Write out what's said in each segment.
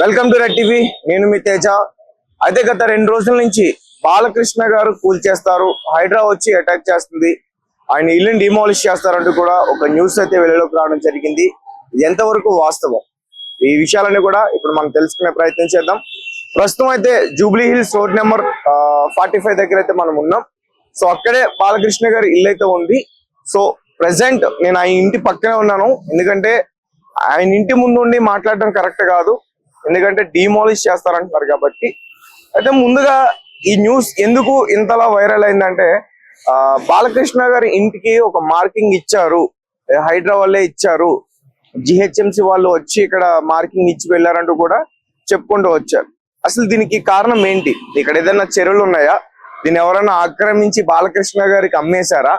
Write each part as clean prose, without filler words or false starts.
Welcome to red TV. నేను మీ తేజ. అయితే గత 2 రోజుల నుంచి బాలకృష్ణ గారు కూల్ చేస్తారు, హైడ్రా వచ్చి అటాక్ చేస్తుంది, ఆయన ఇల్లుని డిమాలిష్ చేస్తారంటూ కూడా ఒక న్యూస్ అయితే వెలుగులోకి రావడం జరిగింది. ఇది ఎంతవరకు వాస్తవం, ఈ విషయాలన్నీ కూడా ఇప్పుడు మనం తెలుసుకునే ప్రయత్నం చేద్దాం. ప్రస్తుతం అయితే జూబ్లీ హిల్స్ రోడ్ నెంబర్ 45 దగ్గర అయితే మనం ఉన్నాం. సో అక్కడే బాలకృష్ణ గారి ఇల్లు అయితే ఉంది. సో ప్రెసెంట్ నేను ఆ ఇంటి పక్కనే ఉన్నాను, ఎందుకంటే ఆయన ఇంటి ముందు ఉండి మాట్లాడడం కరెక్ట్ కాదు, ఎందుకంటే డిమాలిష్ చేస్తారంటున్నారు కాబట్టి. అయితే ముందుగా ఈ న్యూస్ ఎందుకు ఇంతలా వైరల్ అయిందంటే, బాలకృష్ణ గారి ఇంటికి ఒక మార్కింగ్ ఇచ్చారు, హైడ్రా వాళ్ళే ఇచ్చారు, జిహెచ్ఎంసి వాళ్ళు వచ్చి ఇక్కడ మార్కింగ్ ఇచ్చి వెళ్ళారంటూ కూడా చెప్పుకుంటూ వచ్చారు. అసలు దీనికి కారణం ఏంటి? ఇక్కడ ఏదైనా చెరువులు ఉన్నాయా? దీన్ని ఎవరైనా ఆక్రమించి బాలకృష్ణ గారికి అమ్మేశారా,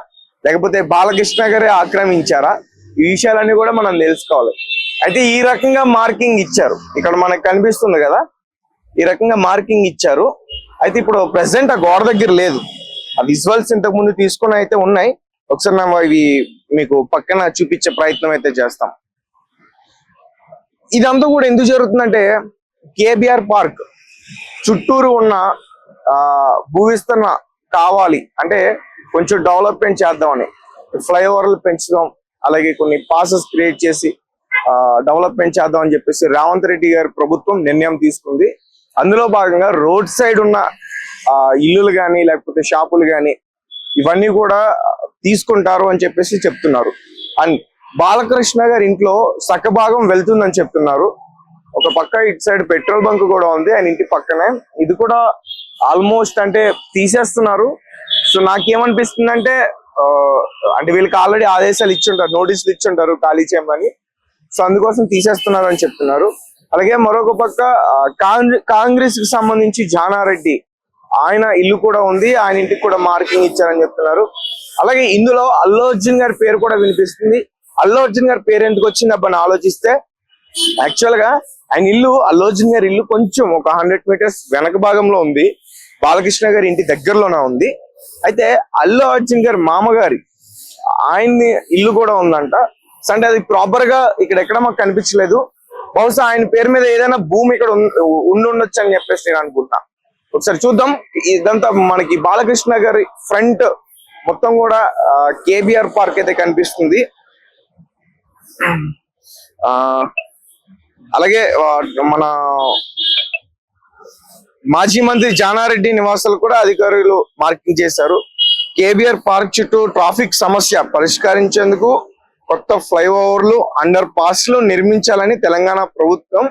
లేకపోతే బాలకృష్ణ గారే ఆక్రమించారా? ఈ విషయాలన్నీ కూడా మనం తెలుసుకోవాలి. అయితే ఈ రకంగా మార్కింగ్ ఇచ్చారు, ఇక్కడ మనకు కనిపిస్తుంది కదా, ఈ రకంగా మార్కింగ్ ఇచ్చారు. అయితే ఇప్పుడు ప్రెసెంట్ ఆ గోడ దగ్గర లేదు, ఆ విజువల్స్ ఇంతకు ముందు తీసుకుని అయితే ఉన్నాయి. ఒకసారి మేము ఇవి మీకు పక్కన చూపించే ప్రయత్నం అయితే చేస్తాం. ఇదంతా కూడా ఎందుకు జరుగుతుందంటే, కేబిఆర్ పార్క్ చుట్టూరు ఉన్న భూ విస్తరణ కావాలి అంటే కొంచెం డెవలప్మెంట్ చేద్దామని, ఫ్లైఓవర్లు పెంచుదాం, అలాగే కొన్ని పాసెస్ క్రియేట్ చేసి డెవలప్మెంట్ చేద్దాం అని చెప్పేసి రేవంత్ రెడ్డి గారి ప్రభుత్వం నిర్ణయం తీసుకుంది. అందులో భాగంగా రోడ్ సైడ్ ఉన్న ఇల్లులు కానీ లేకపోతే షాపులు కానీ ఇవన్నీ కూడా తీసుకుంటారు అని చెప్పేసి చెప్తున్నారు. అండ్ బాలకృష్ణ గారి ఇంట్లో సగభాగం వెళ్తుందని చెప్తున్నారు. ఒక పక్క ఇటు సైడ్ పెట్రోల్ బంక్ కూడా ఉంది ఆయన ఇంటి పక్కనే, ఇది కూడా ఆల్మోస్ట్ అంటే తీసేస్తున్నారు. సో నాకేమనిపిస్తుందంటే, అంటే వీళ్ళకి ఆల్రెడీ ఆదేశాలు ఇచ్చుంటారు, నోటీసులు ఇచ్చుంటారు ఖాళీ చేయమని, సో అందుకోసం తీసేస్తున్నారు అని చెప్తున్నారు. అలాగే మరొక పక్క కాంగ్రెస్ కి సంబంధించి జానారెడ్డి ఆయన ఇల్లు కూడా ఉంది, ఆయన ఇంటికి కూడా మార్కింగ్ ఇచ్చారని చెప్తున్నారు. అలాగే ఇందులో అల్లు అర్జున్ గారి పేరు కూడా వినిపిస్తుంది. అల్లు అర్జున్ గారి పేరు ఎందుకు వచ్చింది అబ్బని ఆలోచిస్తే, యాక్చువల్ గా ఆయన ఇల్లు, అల్లు అర్జున్ గారి ఇల్లు కొంచెం ఒక 100 మీటర్స్ వెనక భాగంలో ఉంది, బాలకృష్ణ గారి ఇంటి దగ్గరలోనే ఉంది. అయితే అల్లు అర్జున్ గారి మామగారి ఆయన్ని ఇల్లు కూడా ఉందంట. అంటే అది ప్రాపర్ గా ఇక్కడ ఎక్కడ మాకు కనిపించలేదు. బహుశా ఆయన పేరు మీద ఏదైనా భూమి ఇక్కడ ఉండొచ్చు అని చెప్పేసి నేను అనుకుంటా. ఒకసారి చూద్దాం. ఇదంతా మనకి బాలకృష్ణ గారి ఫ్రంట్ మొత్తం కూడా కేబిఆర్ పార్క్ అయితే కనిపిస్తుంది. అలాగే మన మాజీ మంత్రి జానారెడ్డి నివాసాలు కూడా అధికారులు మార్కింగ్ చేశారు. కేబిఆర్ పార్క్ చుట్టూ ట్రాఫిక్ సమస్య పరిష్కరించేందుకు కొత్త ఫ్లైఓవర్లు, అండర్ పాస్లు నిర్మించాలని తెలంగాణ ప్రభుత్వం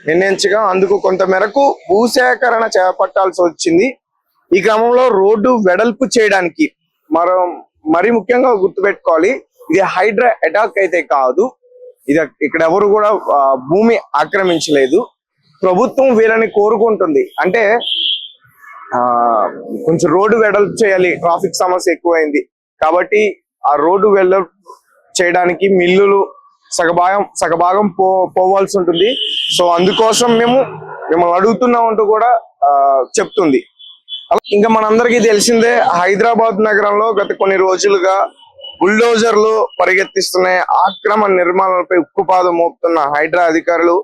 నిర్ణయించగా అందుకు కొంత మేరకు భూసేకరణ చేపట్టాల్సి వచ్చింది. ఈ క్రమంలో రోడ్డు వెడల్పు చేయడానికి మరి ముఖ్యంగా గుర్తుపెట్టుకోవాలి, ఇది హైడ్రా అటాక్ అయితే కాదు, ఇది ఇక్కడ ఎవరు కూడా భూమి ఆక్రమించలేదు. ప్రభుత్వం వీళ్ళని కోరుకుంటుంది, అంటే కొంచెం రోడ్డు వెడల్పు చేయాలి, ట్రాఫిక్ సమస్య ఎక్కువైంది కాబట్టి ఆ రోడ్డు వెడల్పు చేయడానికి మిల్లులు సగభాగం పోవాల్సి ఉంటుంది. సో అందుకోసం మిమ్మల్ని అడుగుతున్నాం అంటూ కూడా చెప్తుంది. ఇంకా మనందరికీ తెలిసిందే, హైదరాబాద్ నగరంలో గత కొన్ని రోజులుగా బుల్డోజర్లు పరిగెత్తిస్తున్నాయి. ఆక్రమణ నిర్మాణాలపై ఉక్కుపాదం మోపుతున్న హైడ్రా అధికారులు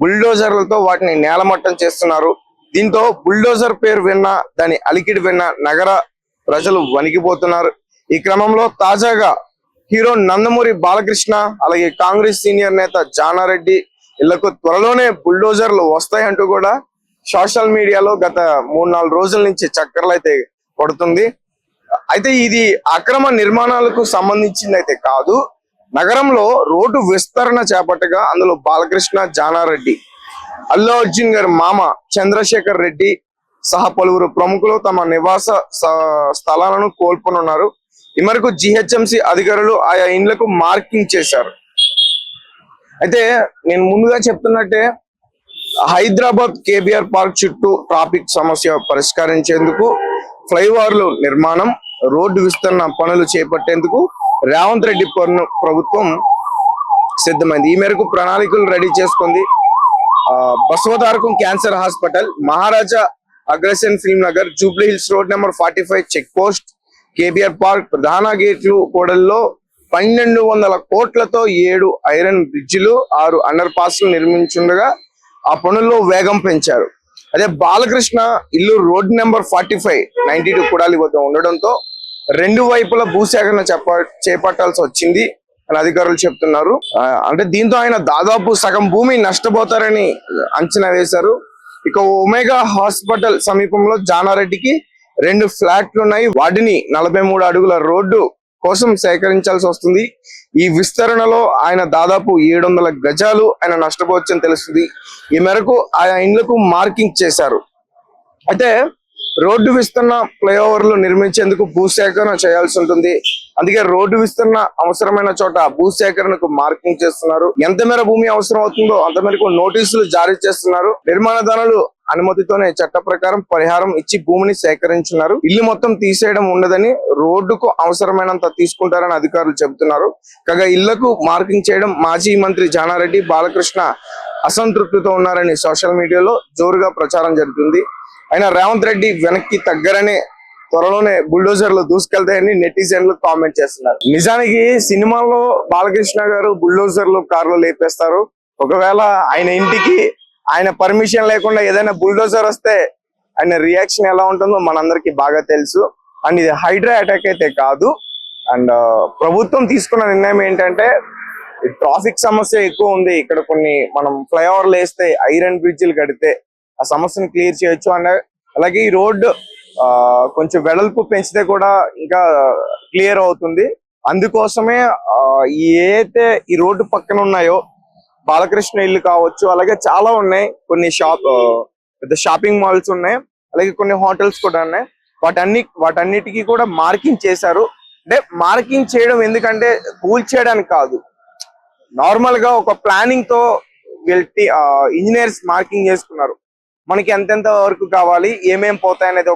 బుల్డోజర్లతో వాటిని నేలమట్టం చేస్తున్నారు. దీంతో బుల్డోజర్ పేరు విన్నా, దాని అలికిడి విన్నా నగర ప్రజలు వణికిపోతున్నారు. ఈ క్రమంలో తాజాగా హీరో నందమూరి బాలకృష్ణ, అలాగే కాంగ్రెస్ సీనియర్ నేత జానారెడ్డి ఇళ్లకు త్వరలోనే బుల్డోజర్లు వస్తాయంటూ కూడా సోషల్ మీడియాలో గత 3-4 రోజుల నుంచి చక్కర్లు అయితే పడుతుంది. అయితే ఇది అక్రమ నిర్మాణాలకు సంబంధించింది అయితే కాదు, నగరంలో రోడ్డు విస్తరణ చేపట్టగా అందులో బాలకృష్ణ, జానారెడ్డి, అల్లు అర్జున్ గారి మామ చంద్రశేఖర్ రెడ్డి సహా పలువురు ప్రముఖులు తమ నివాస స్థలాలను కోల్పోనున్నారు. ఈ మేరకు జిహెచ్ఎంసి అధికారులు ఆయా ఇండ్లకు మార్కింగ్ చేశారు. అయితే నేను ముందుగా చెప్తున్నట్టే, హైదరాబాద్ కేబిఆర్ పార్క్ చుట్టూ ట్రాఫిక్ సమస్య పరిష్కరించేందుకు ఫ్లైఓవర్లు నిర్మాణం, రోడ్డు విస్తరణ పనులు చేపట్టేందుకు రేవంత్ రెడ్డి ప్రభుత్వం సిద్ధమైంది. ఈ మేరకు ప్రణాళికలు రెడీ చేసుకుంది. Basavatarakam cancer hospital, Maharaja Agrasen film Nagar, Jubilee Hills road number 45 check post, KBR park ప్రధాన గేట్లు కూడల్లో 1200 కోట్లతో 7 ఐరన్ బ్రిడ్జిలు, 6 అండర్ పాస్లు నిర్మించుండగా ఆ పనుల్లో వేగం పెంచారు. అదే బాలకృష్ణ ఇల్లు రోడ్ నెంబర్ 45 92 కుడాలి వద్ద ఉండడంతో రెండు వైపుల భూసేకరణ చేపట్టాల్సి వచ్చింది అని అధికారులు చెప్తున్నారు. అంటే దీంతో ఆయన దాదాపు సగం భూమి నష్టపోతారని అంచనా వేశారు. ఇక ఒమేగా హాస్పిటల్ సమీపంలో జానారెడ్డికి 2 ఫ్లాట్లు ఉన్నాయి. వాటిని 43 అడుగుల రోడ్డు కోసం సేకరించాల్సి వస్తుంది. ఈ విస్తరణలో ఆయన దాదాపు 700 గజాలు ఆయన నష్టపోవచ్చని తెలుస్తుంది. ఈ మేరకు ఆయా ఇండ్లకు మార్కింగ్ చేశారు. అయితే రోడ్డు విస్తరణ ఫ్లైఓవర్లు నిర్మించేందుకు భూసేకరణ చేయాల్సి ఉంటుంది. అందుకే రోడ్డు విస్తరణ అవసరమైన చోట భూసేకరణకు మార్కింగ్ చేస్తున్నారు. ఎంత మేర భూమి అవసరం అవుతుందో అంత మేరకు నోటీసులు జారీ చేస్తున్నారు. నిర్మాణదారులు అనుమతితోనే చట్ట ప్రకారం పరిహారం ఇచ్చి భూమిని సేకరించున్నారు. ఇల్లు మొత్తం తీసేయడం ఉండదని, రోడ్డుకు అవసరమైనంత తీసుకుంటారని అధికారులు చెబుతున్నారు. కాగా ఇళ్లకు మార్కింగ్ చేయడం మాజీ మంత్రి జానారెడ్డి బాలకృష్ణ అసంతృప్తితో ఉన్నారని సోషల్ మీడియాలో జోరుగా ప్రచారం జరుగుతుంది. అయినా రేవంత్ రెడ్డి వెనక్కి తగ్గరనే త్వరలోనే బుల్డోజర్లు దూసుకెళ్తాయని నెటిజన్లు కామెంట్ చేస్తున్నారు. నిజానికి సినిమాలో బాలకృష్ణ గారు బుల్డోజర్లు కార్లు లేపేస్తారు. ఒకవేళ ఆయన ఇంటికి ఆయన పర్మిషన్ లేకుండా ఏదైనా బుల్డోజర్ వస్తే ఆయన రియాక్షన్ ఎలా ఉంటుందో మనందరికి బాగా తెలుసు. అండ్ ఇది హైడ్రా అటాక్ అయితే కాదు. అండ్ ప్రభుత్వం తీసుకున్న నిర్ణయం ఏంటంటే ట్రాఫిక్ సమస్య ఎక్కువ ఉంది, ఇక్కడ కొన్ని మనం ఫ్లైఓవర్లు వేస్తే ఐరన్ బ్రిడ్జిలు కడితే ఆ సమస్యను క్లియర్ చేయొచ్చు. అండ్ అలాగే ఈ రోడ్డు కొంచెం వెడల్పు పెంచితే కూడా ఇంకా క్లియర్ అవుతుంది. అందుకోసమే ఏదైతే ఈ రోడ్డు పక్కన ఉన్నాయో బాలకృష్ణ ఇల్లు కావచ్చు, అలాగే చాలా ఉన్నాయి, కొన్ని పెద్ద షాపింగ్ మాల్స్ ఉన్నాయి, అలాగే కొన్ని హోటల్స్ కూడా ఉన్నాయి. వాటన్నిటికీ కూడా మార్కింగ్ చేశారు. అంటే మార్కింగ్ చేయడం ఎందుకంటే కూల్ చేయడానికి కాదు, నార్మల్ గా ఒక ప్లానింగ్ తో ఇంజనీర్స్ మార్కింగ్ చేసుకున్నారు. మనకి ఎంతెంత వరకు కావాలి, ఏమేం పోతాయి అనేది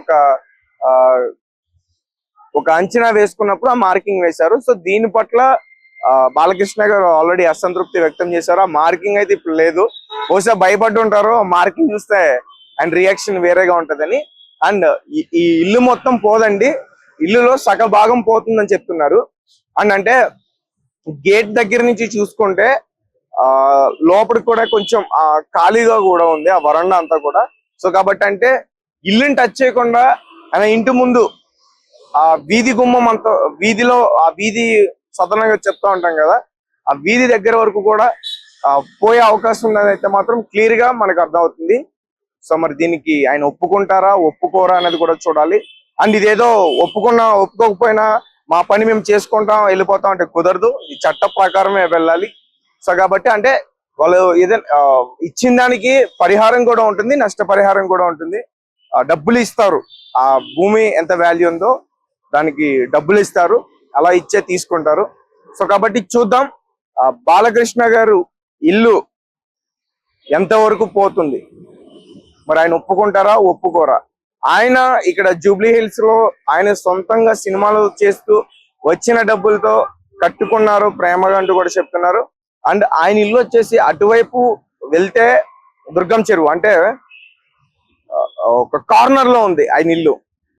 ఒక అంచనా వేసుకున్నప్పుడు ఆ మార్కింగ్ వేశారు. సో దీని పట్ల బాలకృష్ణ గారు ఆల్రెడీ అసంతృప్తి వ్యక్తం చేశారు. ఆ మార్కింగ్ అయితే ఇప్పుడు లేదు. బహుశా భయపడి ఉంటారు, మార్కింగ్ చూస్తే అండ్ రియాక్షన్ వేరేగా ఉంటదని. అండ్ ఈ ఇల్లు మొత్తం పోదండి, ఇల్లులో సగ భాగం పోతుందని చెప్తున్నారు. అండ్ అంటే గేట్ దగ్గర నుంచి చూసుకుంటే లోపలికి కూడా కొంచెం ఖాళీగా కూడా ఉంది ఆ వరండా అంతా కూడా. సో కాబట్టి అంటే ఇల్లుని టచ్ చేయకుండా ఆయన ఇంటి ముందు ఆ వీధి గుమ్మం అంతా, వీధిలో ఆ వీధి సదనంగా చెప్తా ఉంటాం కదా, ఆ వీధి దగ్గర వరకు కూడా పోయే అవకాశం ఉందని అయితే మాత్రం క్లియర్ గా మనకు అర్థమవుతుంది. సో మరి దీనికి ఆయన ఒప్పుకుంటారా ఒప్పుకోరా అనేది కూడా చూడాలి. అండ్ ఇదేదో ఒప్పుకోకపోయినా మా పని మేము చేసుకుంటాం వెళ్ళిపోతాం అంటే కుదరదు, ఈ చట్ట ప్రకారమే వెళ్ళాలి. సో కాబట్టి అంటే వాళ్ళు ఏదైనా ఇచ్చిన దానికి పరిహారం కూడా ఉంటుంది, నష్టపరిహారం కూడా ఉంటుంది. డబ్బులు ఇస్తారు, ఆ భూమి ఎంత వాల్యూ ఉందో దానికి డబ్బులు ఇస్తారు, అలా ఇచ్చే తీసుకుంటారు. సో కాబట్టి చూద్దాం బాలకృష్ణ గారు ఇల్లు ఎంతవరకు పోతుంది, మరి ఆయన ఒప్పుకుంటారా ఒప్పుకోరా. ఆయన ఇక్కడ జూబ్లీ హిల్స్ లో ఆయన సొంతంగా సినిమాలు చేస్తూ వచ్చిన డబ్బులతో కట్టుకున్నారు ప్రేమగా అంటూ కూడా చెప్తున్నారు. అండ్ ఆయన ఇల్లు వచ్చేసి అటువైపు వెళ్తే దుర్గం చెరువు, అంటే ఒక కార్నర్ లో ఉంది ఆయన ఇల్లు.